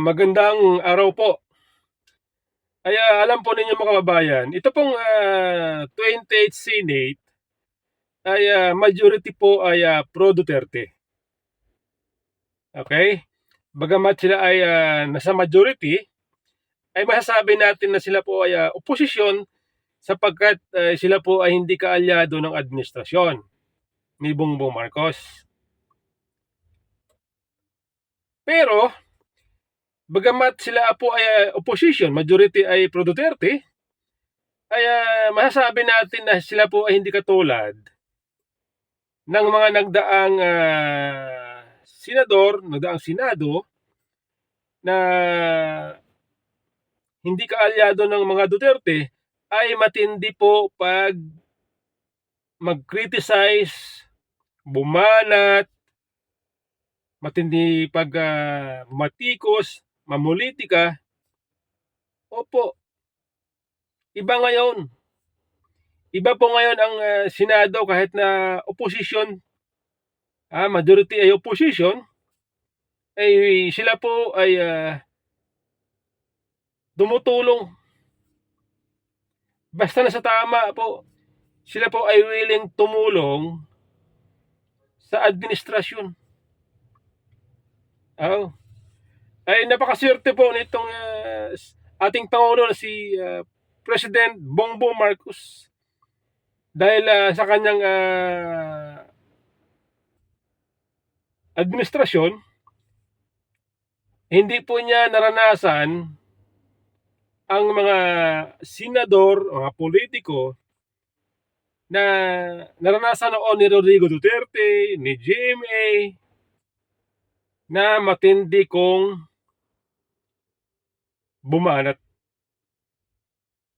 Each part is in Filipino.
Magandang araw po. Alam po ninyo mga kababayan, ito pong 28th Senate ay majority po ay pro Duterte. Okay? Bagamat sila ay nasa majority, ay masasabi natin na sila po ay oposisyon sapagkat sila po ay hindi kaalyado ng administrasyon ni Bongbong Marcos. Pero bagamat sila po ay opposition, majority ay pro Duterte, ay masasabi natin na sila po ay hindi katulad ng mga nagdaang senador, nagdaang senado na hindi kaalyado ng mga Duterte ay matindi po pag mag-criticize, bumanat, matindi pag matikos, mamulitika. Opo, iba ngayon. Iba po ngayon ang Senado kahit na opposition, majority ay opposition, ay sila po ay tumutulong. Basta nasa tama po, sila po ay willing tumulong sa administrasyon. Oh. Ay napakaswerte po nitong ating Pangulo na si President Bongbong Marcos dahil sa kanyang administrasyon, hindi po niya naranasan ang mga senador, mga politiko na naranasan noon ni Rodrigo Duterte, ni GMA, na matindi kong bumanat.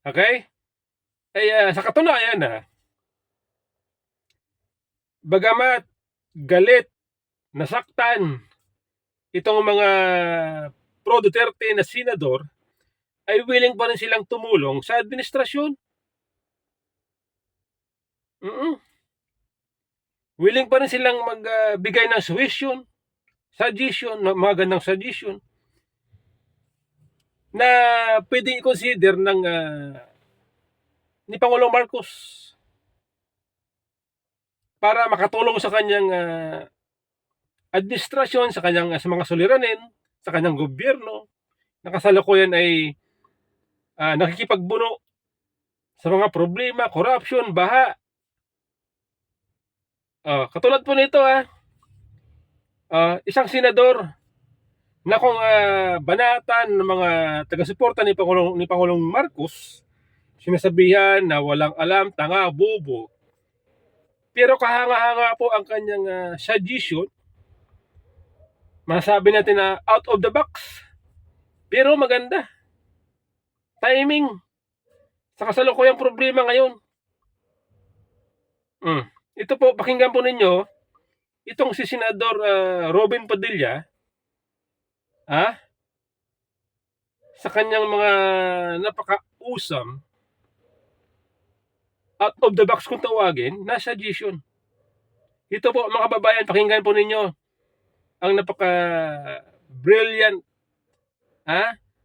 Okay? Ay sa katunayan bagamat galit, nasaktan itong mga pro Duterte na senador, ay willing pa rin silang tumulong sa administrasyon. Willing pa rin silang magbigay ng suggestion, magandang suggestion na pwedeng i-consider ng ni Pangulong Marcos para makatulong sa kanyang administrasyon, sa kanyang sa mga suliranin, sa kanyang gobyerno na kasalukuyan ay nakikipagbuno sa mga problema, corruption, baha. Katulad po nito isang senador na kung banatan ng mga taga-suporta ni Pangulong Marcos, sinasabihan na walang alam, tanga, bobo. Pero kahanga-hanga po ang kanyang suggestion. Masasabi natin na out of the box. Pero maganda. Timing. Sa kasalukuyang problema ngayon. Ito po, pakinggan po ninyo, itong si Senador Robin Padilla, sa kanyang mga napaka-usam, out of the box kung tawagin, na suggestion. Ito po mga kababayan, pakinggan po ninyo ang napaka-brilliant,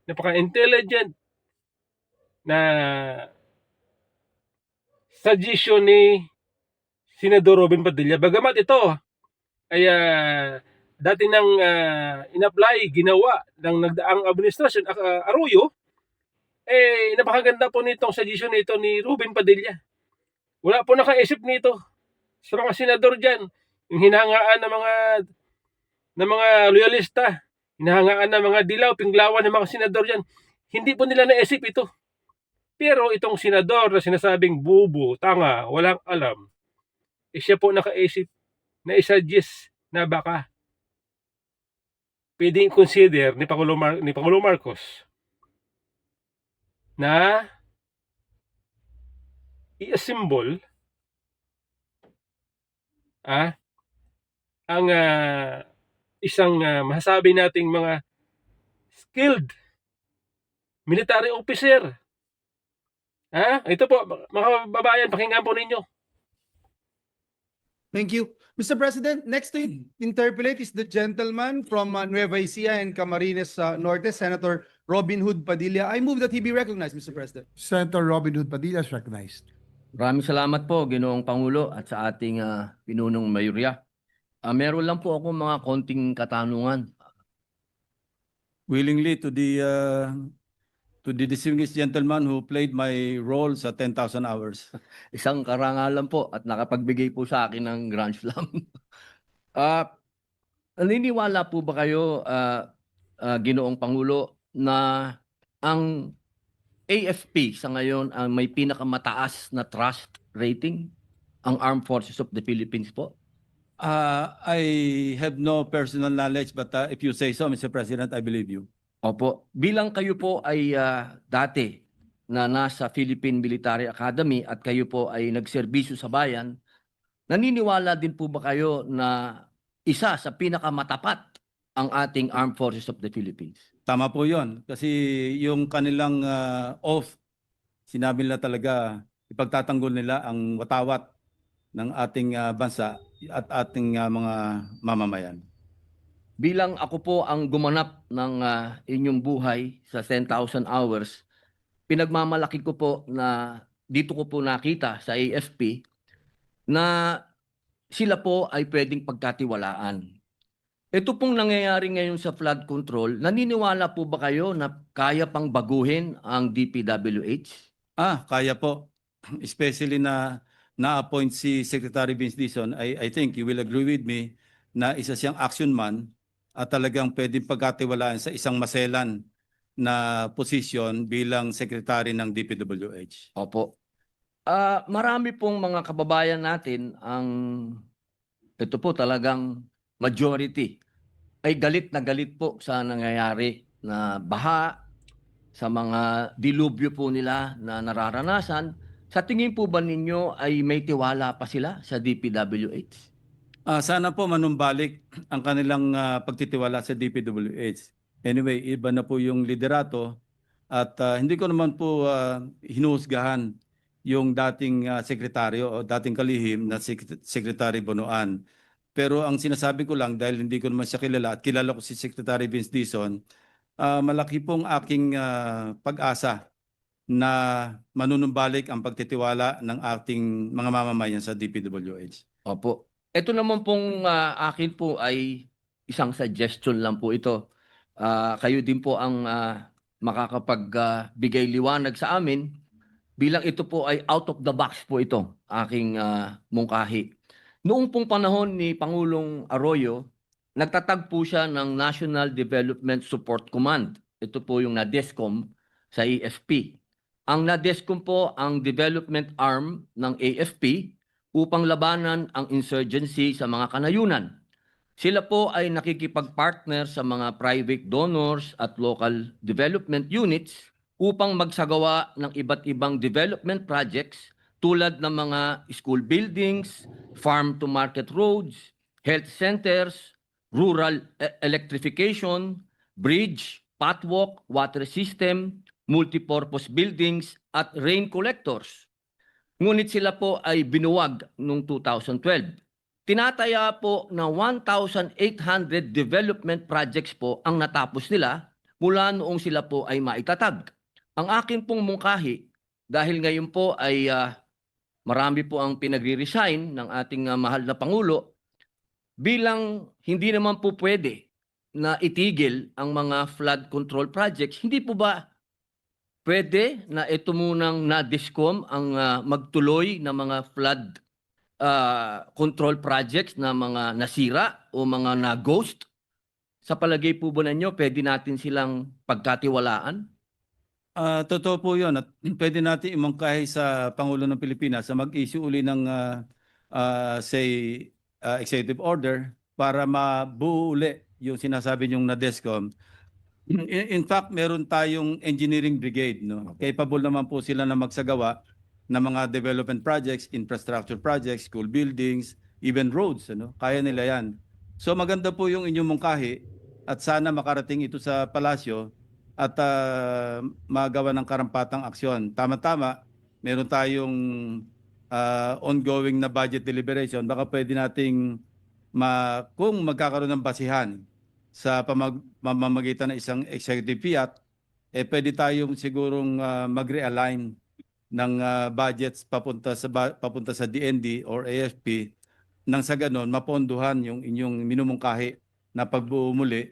napaka-intelligent na suggestion ni Senador Robin Padilla. Bagamat ito ay dati nang in-apply, ginawa ng nagdaang administrasyon, Arroyo, napakaganda po nitong suggestion nito ni Robin Padilla. Wala po nakaisip nito sa mga senador dyan. Yung hinahangaan ng mga loyalista, hinahangaan ng mga dilaw, pinglawan ng mga senador dyan. Hindi po nila naisip ito. Pero itong senador na sinasabing bubo, tanga, walang alam, siya po nakaisip na i-suggest na baka pwedeng consider ni Pangulong Marcos na i-assemble ang isang masasabi nating mga skilled military officer. Ito po, mga babayan, pakinggan po ninyo. Thank you. Mr. President, next to interpolate is the gentleman from Nueva Ecija and Camarines Norte, Senator Robin Hood Padilla. I move that he be recognized, Mr. President. Senator Robin Hood Padilla is recognized. Maraming salamat po, Ginoong Pangulo at sa ating pinunong mayorya. Meron lang po ako mga konting katanungan. Willingly to the distinguished gentleman who played my role sa 10,000 hours. Isang karangalan po at nakapagbigay po sa akin ng Grand Slam. Naniniwala po ba kayo, Ginoong Pangulo, na ang AFP sa ngayon ang may pinakamataas na trust rating, ang Armed Forces of the Philippines po? I have no personal knowledge, but if you say so, Mr. President, I believe you. Opo. Bilang kayo po ay dati na nasa Philippine Military Academy at kayo po ay nagserbisyo sa bayan, naniniwala din po ba kayo na isa sa pinakamatapat ang ating Armed Forces of the Philippines? Tama po yon. Kasi yung kanilang oath, sinabi nila talaga, ipagtatanggol nila ang watawat ng ating bansa at ating mga mamamayan. Bilang ako po ang gumanap ng inyong buhay sa 10,000 hours, pinagmamalaki ko po na dito ko po nakita sa AFP na sila po ay pwedeng pagkatiwalaan. Ito pong nangyayari ngayon sa flood control, naniniwala po ba kayo na kaya pang baguhin ang DPWH? Kaya po. Especially na na-appoint si Secretary Vince Dizon. I think you will agree with me na isa siyang action man at talagang pwedeng pagkatiwalaan sa isang maselan na posisyon bilang Secretary ng DPWH. Opo. Marami pong mga kababayan natin ang ito po talagang majority ay galit na galit po sa nangyayari na baha, sa mga dilubyo po nila na nararanasan. Sa tingin po ba ninyo ay may tiwala pa sila sa DPWH? Sana po manumbalik ang kanilang pagtitiwala sa DPWH. Anyway, iba na po yung liderato at hindi ko naman po hinuhusgahan yung dating sekretaryo o dating kalihim na Secretary Bonoan. Pero ang sinasabi ko lang dahil hindi ko naman siya kilala at kilala ko si Secretary Vince Dizon, malaki pong aking pag-asa na manunumbalik ang pagtitiwala ng ating mga mamamayan sa DPWH. Opo. Ito naman pong akin po ay isang suggestion lang po ito. Kayo din po ang makakapagbigay liwanag sa amin bilang ito po ay out of the box po ito, aking mungkahi. Noong pong panahon ni Pangulong Arroyo, nagtatag po siya ng National Development Support Command. Ito po yung NADESCOM sa AFP. Ang NADESCOM po ang development arm ng AFP upang labanan ang insurgency sa mga kanayunan. Sila po ay nakikipag-partner sa mga private donors at local development units upang magsagawa ng iba't ibang development projects tulad ng mga school buildings, farm-to-market roads, health centers, rural electrification, bridge, pathwalk, water system, multipurpose buildings, at rain collectors. Ngunit sila po ay binuwag noong 2012. Tinataya po na 1,800 development projects po ang natapos nila mula noong sila po ay maitatag. Ang akin pong mungkahi, dahil ngayon po ay marami po ang pinagre-resign ng ating mahal na Pangulo, bilang hindi naman po pwede na itigil ang mga flood control projects, hindi po ba pwede na ito munang NADESCOM ang magtuloy ng mga flood control projects na mga nasira o mga na-ghost? Sa palagay po ba ninyo, pwede natin silang pagkatiwalaan? Totoo po yun at pwede natin imangkahi sa Pangulo ng Pilipinas na mag-issue uli ng executive order para mabuo uli yung sinasabi niyong NADESCOM. In fact, meron tayong engineering brigade, no? Capable naman po sila na magsagawa ng mga development projects, infrastructure projects, school buildings, even roads, ano? Kaya nila 'yan. So maganda po yung inyong mungkahi at sana makarating ito sa palasyo at magawa ng karampatang aksyon. Tama-tama, meron tayong ongoing na budget deliberation, baka pwede nating kung magkakaroon ng basihan sa pamamagitan ng isang executive fiat, pwede tayong sigurong mag-realign ng budgets papunta sa DND or AFP nang sa ganon mapondohan yung inyong minumungkahi na pagbuo muli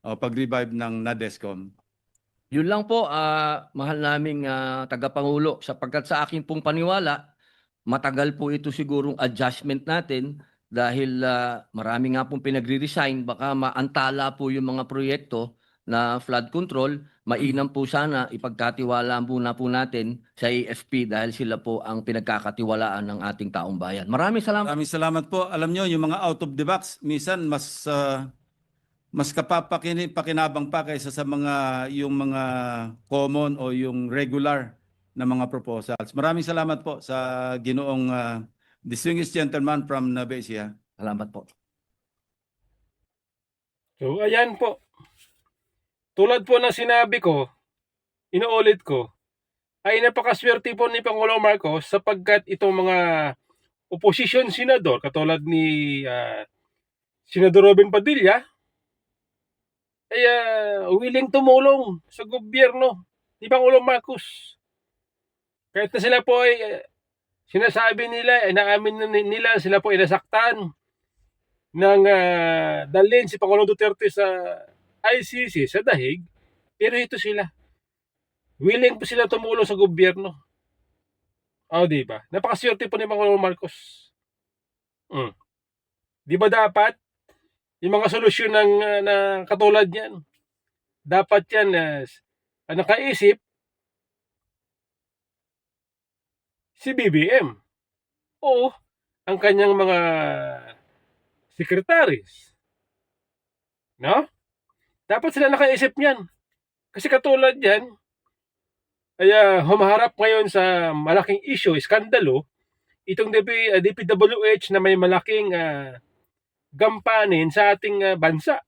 o pag-revive ng NADESCOM. Yun lang po, mahal naming tagapangulo, sapagkat sa aking pong paniwala, matagal po ito sigurong adjustment natin dahil marami nga pong pinagre-resign, baka maantala po yung mga proyekto na flood control. Mainam po sana ipagkatiwala muna po natin sa AFP dahil sila po ang pinagkakatiwalaan ng ating taong bayan. Maraming salamat. Maraming salamat po. Alam nyo, yung mga out of the box, minsan mas pakinabang pa kaysa sa yung mga common o yung regular na mga proposals. Maraming salamat po sa ginoong distinguished gentleman from Nueva Ecija. Salamat po. So, ayan po. Tulad po ng sinabi ko, inuulit ko, ay napakaswerte po ni Pangulong Marcos sapagkat itong mga opposition senador, katulad ni Senador Robin Padilla, ay willing tumulong sa gobyerno ni Pangulong Marcos. Kahit na sila po ay sinasabi nila, inaamin nila, sila po ay nasaktan ng dalhin si Pangulong Duterte sa ICC, sa dahig, pero ito sila. Willing po sila tumulong sa gobyerno. O, di ba? Napakaswerte po ni Pangulong Marcos. Di ba dapat yung mga solusyon ng katulad yan, dapat yan nakaisip si BBM o ang kanyang mga secretaries. No? Dapat sila nakaisip niyan. Kasi katulad yan, ay humaharap ngayon sa malaking issue, skandalo, itong DPWH na may malaking gampanin sa ating bansa.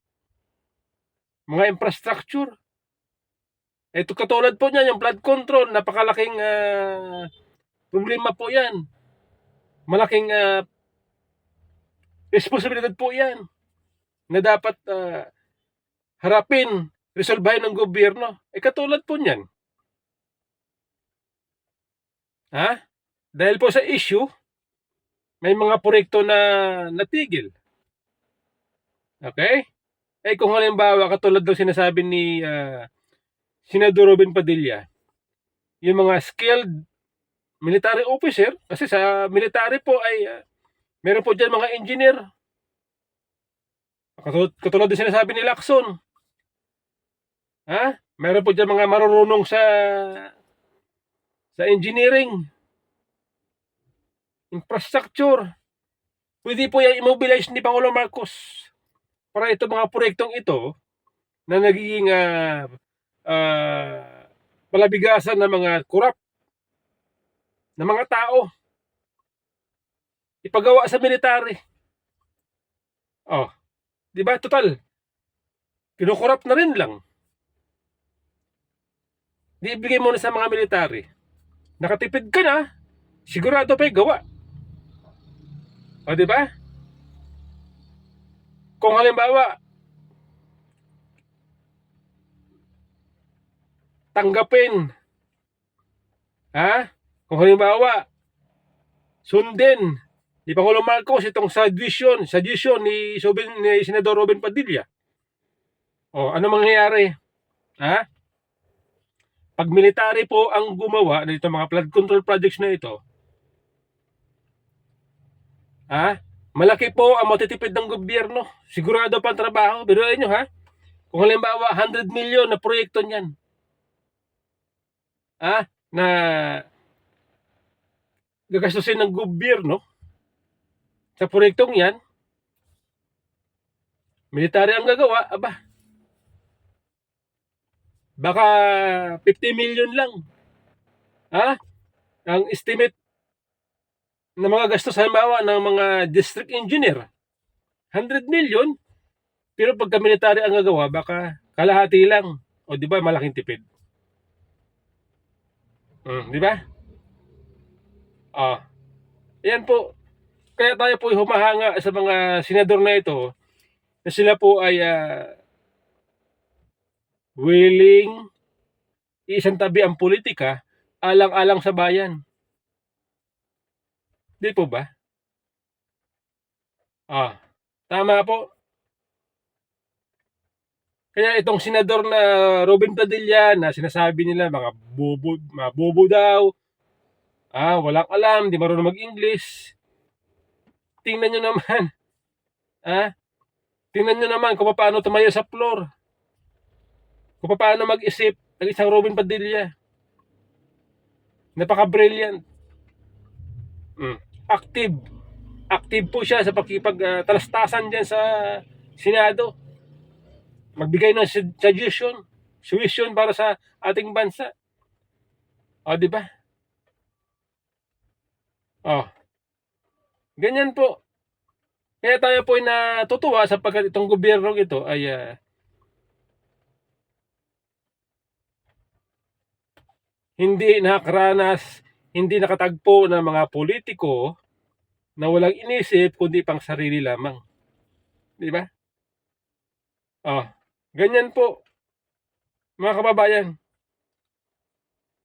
Mga infrastructure. Ito katulad po niyan, yung flood control, napakalaking problema po yan. Malaking responsibilidad po yan na dapat harapin, resolbahin ng gobyerno. Katulad po niyan. Dahil po sa issue, may mga proyekto na natigil. Okay? Kung halimbawa, katulad daw sinasabi ni Senador Robin Padilla, yung mga skilled military officer, kasi sa military po ay meron po dyan mga engineer. Katulad din sinasabi ni Lacson. Meron po dyan mga marurunong sa engineering, infrastructure. Pwede po yung immobilize ni Pangulong Marcos para ito mga proyektong ito na nagiging palabigasan ng mga corrupt na mga tao ipagawa sa military. Di ba? Total, kinukorrupt na rin lang. Di ibigay mo na sa mga military. Nakatipid ka na, sigurado pa gawa. Di ba? Kung halimbawa, tanggapin, kung halimbawa, sundin ni Pangulong Marcos itong suggestion ni Senador Robin Padilla. Ano mangyayari? Pag military po ang gumawa ng mga flood control projects na ito, malaki po ang matitipid ng gobyerno. Sigurado pa ang trabaho. Biruin nyo kung halimbawa 100 million na proyekto niyan, na gagastusin ng gobyerno sa proyektong yan, military ang gagawa, baka 50 million lang. Ang estimate ng mga gastos halimbawa ng mga district engineer, 100 million, pero pagka military ang gagawa, baka kalahati lang. Di ba, malaking tipid. Di ba? Ayan po. Kaya tayo po humahanga sa mga senador na ito na sila po ay willing iisang tabi ang politika alang-alang sa bayan. Di po ba? Tama po. Kaya itong senador na Robin Padilla na sinasabi nila mga bobo daw, walang alam, di marunong mag-English. Tingnan nyo naman, tingnan nyo naman kung paano tumayo sa floor. Kung paano mag-isip ng isang Robin Padilla. Napaka-brilliant. Active. Active po siya sa pakipagtalastasan dyan sa Senado. Magbigay ng suggestion para sa ating bansa. Di ba? Ganyan po. Kaya tayo po ay natutuwa sapagkat itong gobyernong ito ay hindi nakaranas, hindi nakatagpo ng mga politiko na walang inisip kundi pang sarili lamang. Di ba? Ganyan po, mga kababayan.